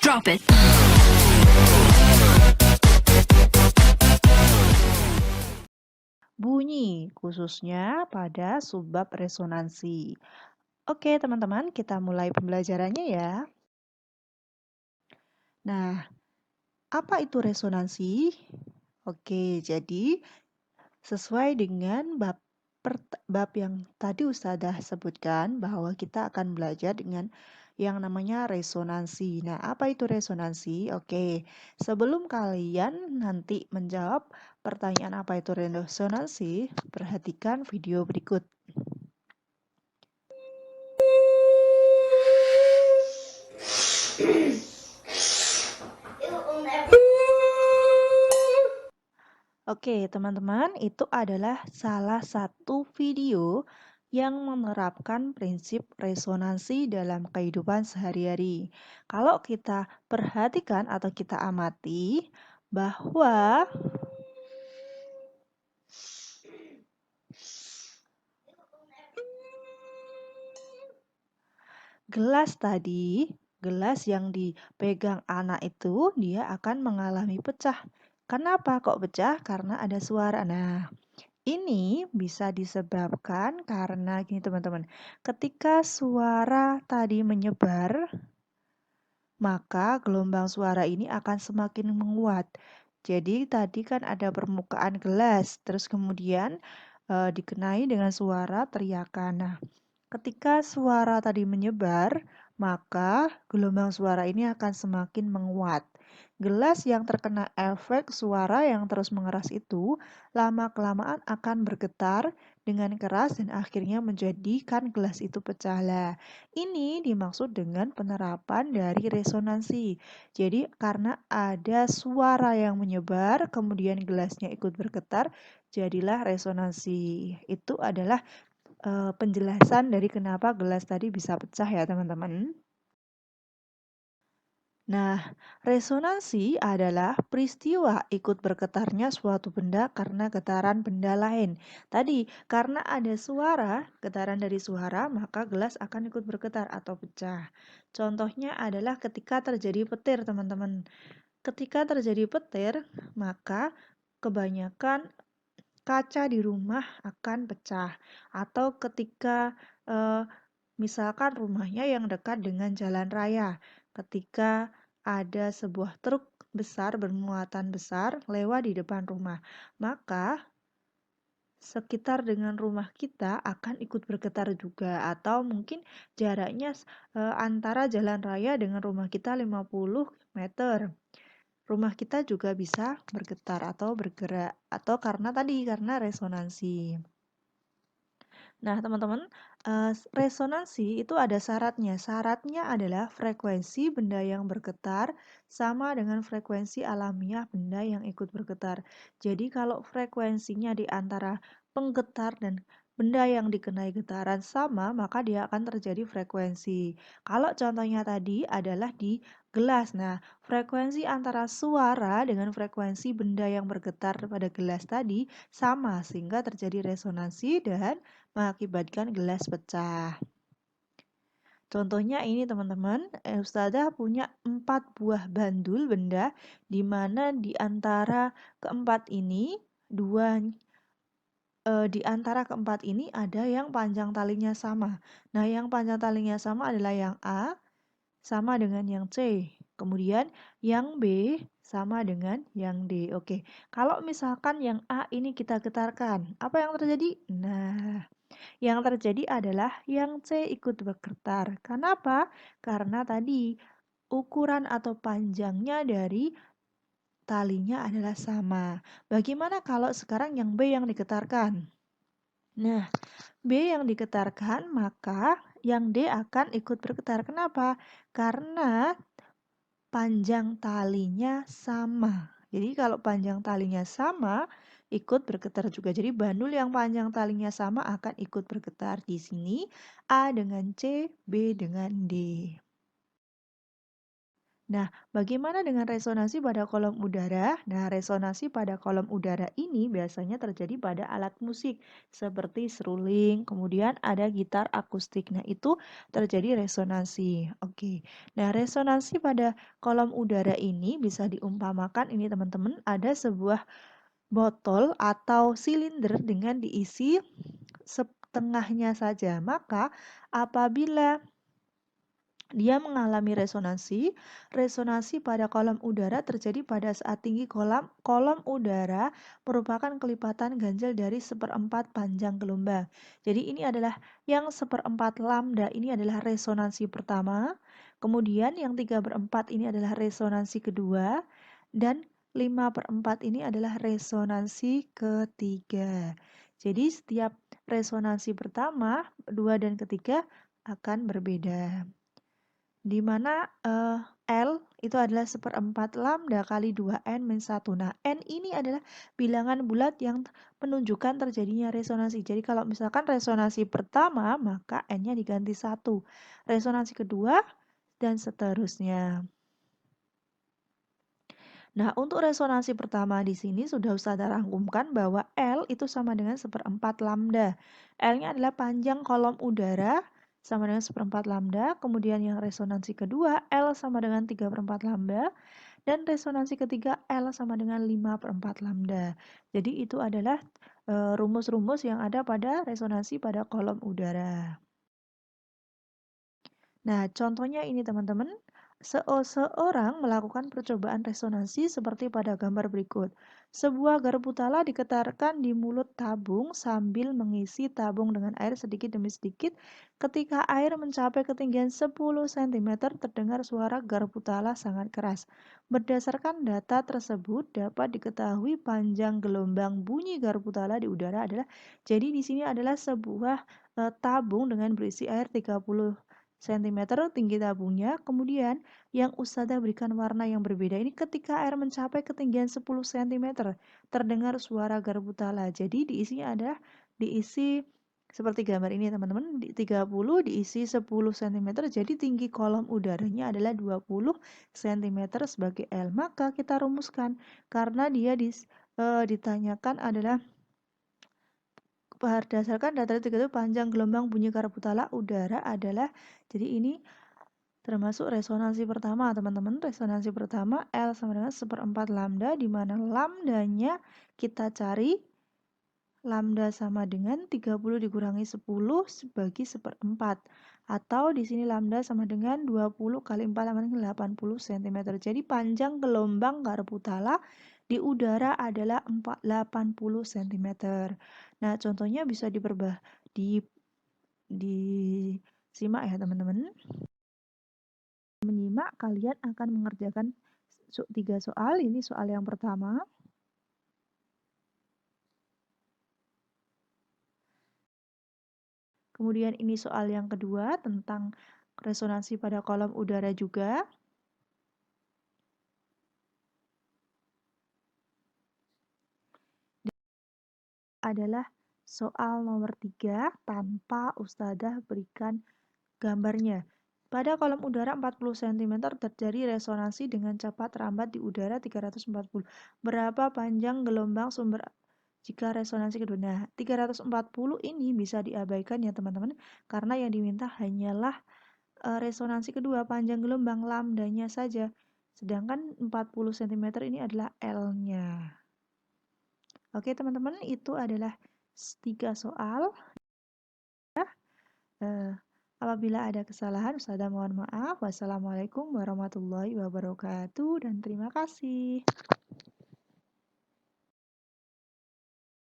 Drop it. Bunyi, khususnya pada subbab resonansi. Oke, teman-teman, kita mulai pembelajarannya ya. Nah, apa itu resonansi? Oke, jadi sesuai dengan bab yang tadi Ustazah sebutkan bahwa kita akan belajar dengan yang namanya resonansi. Nah, apa itu resonansi? Oke, sebelum kalian nanti menjawab pertanyaan apa itu resonansi, perhatikan video berikut. Oke, teman-teman, itu adalah salah satu video yang menerapkan prinsip resonansi dalam kehidupan sehari-hari. Kalau kita perhatikan atau kita amati bahwa gelas yang dipegang anak itu, dia akan mengalami pecah. Kenapa kok pecah? Karena ada suara. Nah, ini bisa disebabkan karena gini teman-teman, ketika suara tadi menyebar, maka gelombang suara ini akan semakin menguat. Jadi tadi kan ada permukaan gelas, terus kemudian dikenai dengan suara teriakan. Nah, ketika suara tadi menyebar, maka gelombang suara ini akan semakin menguat. Gelas yang terkena efek suara yang terus mengeras itu lama-kelamaan akan bergetar dengan keras dan akhirnya menjadikan gelas itu pecah. Lah, ini dimaksud dengan penerapan dari resonansi. Jadi karena ada suara yang menyebar, kemudian gelasnya ikut bergetar, jadilah resonansi. Itu adalah penjelasan dari kenapa gelas tadi bisa pecah ya teman-teman. Nah, resonansi adalah peristiwa ikut bergetarnya suatu benda karena getaran benda lain. Tadi, karena ada suara, getaran dari suara, maka gelas akan ikut bergetar atau pecah. Contohnya adalah ketika terjadi petir, teman-teman. Ketika terjadi petir, maka kebanyakan kaca di rumah akan pecah. Atau ketika misalkan rumahnya yang dekat dengan jalan raya, ketika ada sebuah truk besar bermuatan besar lewat di depan rumah, maka sekitar dengan rumah kita akan ikut bergetar juga, atau mungkin jaraknya antara jalan raya dengan rumah kita 50 meter. Rumah kita juga bisa bergetar atau bergerak, atau karena resonansi. Nah, teman-teman, resonansi itu ada syaratnya. Syaratnya adalah frekuensi benda yang bergetar sama dengan frekuensi alamiah benda yang ikut bergetar. Jadi, kalau frekuensinya di antara penggetar dan benda yang dikenai getaran sama, maka dia akan terjadi frekuensi. Kalau contohnya tadi adalah di gelas. Nah, frekuensi antara suara dengan frekuensi benda yang bergetar pada gelas tadi sama, sehingga terjadi resonansi dan mengakibatkan gelas pecah. Contohnya ini teman-teman, Ustazah punya 4 buah bandul benda, di mana di antara keempat ini, di antara keempat ini ada yang panjang talinya sama. Nah, yang panjang talinya sama adalah yang A, sama dengan yang C. Kemudian yang B sama dengan yang D. Oke, kalau misalkan yang A ini kita getarkan, apa yang terjadi? Nah, yang terjadi adalah yang C ikut bergetar. Kenapa? Karena tadi ukuran atau panjangnya dari talinya adalah sama. Bagaimana kalau sekarang yang B yang digetarkan? Nah, B yang digetarkan, maka yang D akan ikut bergetar. Kenapa? Karena panjang talinya sama. Jadi kalau panjang talinya sama, ikut bergetar juga. Jadi bandul yang panjang talinya sama akan ikut bergetar. Di sini A dengan C, B dengan D. Nah, bagaimana dengan resonansi pada kolom udara? Nah, resonansi pada kolom udara ini biasanya terjadi pada alat musik seperti seruling, kemudian ada gitar akustik. Nah, itu terjadi resonansi. Oke. Nah, resonansi pada kolom udara ini bisa diumpamakan ini teman-teman, ada sebuah botol atau silinder dengan diisi setengahnya saja. Maka apabila dia mengalami resonansi. Resonansi pada kolom udara terjadi pada saat tinggi kolom udara merupakan kelipatan ganjil dari seperempat panjang gelombang. Jadi ini adalah yang seperempat lambda ini adalah resonansi pertama. Kemudian yang 3/4 ini adalah resonansi kedua. Dan 5/4 ini adalah resonansi ketiga. Jadi setiap resonansi pertama, kedua, dan ketiga akan berbeda di mana L itu adalah seperempat lambda kali 2N min 1. Nah, N ini adalah bilangan bulat yang menunjukkan terjadinya resonansi. Jadi kalau misalkan resonansi pertama, maka N-nya diganti 1. Resonansi kedua, dan seterusnya. Nah, untuk resonansi pertama di sini sudah Ustazah rangkumkan bahwa L itu sama dengan seperempat lambda. L-nya adalah panjang kolom udara sama dengan seperempat lambda. Kemudian yang resonansi kedua, L sama dengan 3/4 lambda. Dan resonansi ketiga, L sama dengan 5/4 lambda. Jadi itu adalah rumus-rumus yang ada pada resonansi pada kolom udara. Nah, contohnya ini teman-teman, seseorang melakukan percobaan resonansi seperti pada gambar berikut. Sebuah garpu tala diketarkan di mulut tabung sambil mengisi tabung dengan air sedikit demi sedikit. Ketika air mencapai ketinggian 10 cm, terdengar suara garpu tala sangat keras. Berdasarkan data tersebut, dapat diketahui panjang gelombang bunyi garpu tala di udara adalah, jadi di sini adalah sebuah tabung dengan berisi air 30 cm tinggi tabungnya. Kemudian yang Ustazah berikan warna yang berbeda ini ketika air mencapai ketinggian 10 cm terdengar suara garpu tala. Jadi diisinya adalah diisi seperti gambar ini teman-teman, di 30 diisi 10 cm, jadi tinggi kolom udaranya adalah 20 cm sebagai L. Maka kita rumuskan karena dia ditanyakan adalah berdasarkan data itu panjang gelombang bunyi garpu tala udara adalah, jadi ini termasuk resonansi pertama, teman-teman. Resonansi pertama L sama dengan seperempat lambda, di mana lambdanya kita cari. Lambda sama dengan 30 dikurangi 10 bagi seperempat. Atau di sini lambda sama dengan 20 kali 4 sama dengan 80 cm. Jadi panjang gelombang garpu tala di udara adalah 80 cm. Nah, contohnya bisa disimak ya, teman-teman. Menyimak, kalian akan mengerjakan 3 soal. Ini soal yang pertama. Kemudian ini soal yang kedua tentang resonansi pada kolom udara juga. Adalah soal nomor 3 tanpa Ustazah berikan gambarnya. Pada kolom udara 40 cm terjadi resonansi dengan cepat rambat di udara 340. Berapa panjang gelombang sumber jika resonansi kedua? Nah, 340 ini bisa diabaikan ya teman-teman, karena yang diminta hanyalah resonansi kedua, panjang gelombang lambdanya saja. Sedangkan 40 cm ini adalah L-nya. Oke teman-teman, itu adalah 3 soal. Apabila ada kesalahan, Ustazah mohon maaf. Wassalamualaikum warahmatullahi wabarakatuh dan terima kasih.